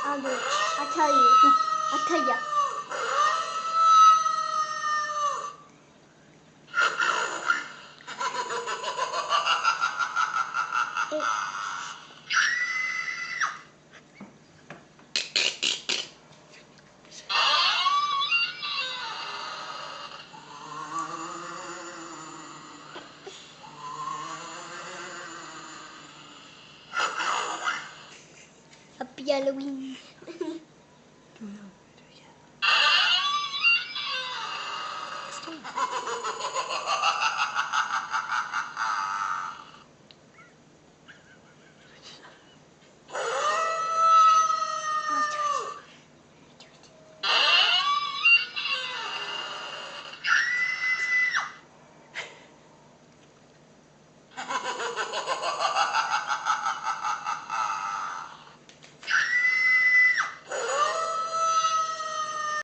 I'll do it. I'll tell you. No, I'll tell you. Happy Halloween.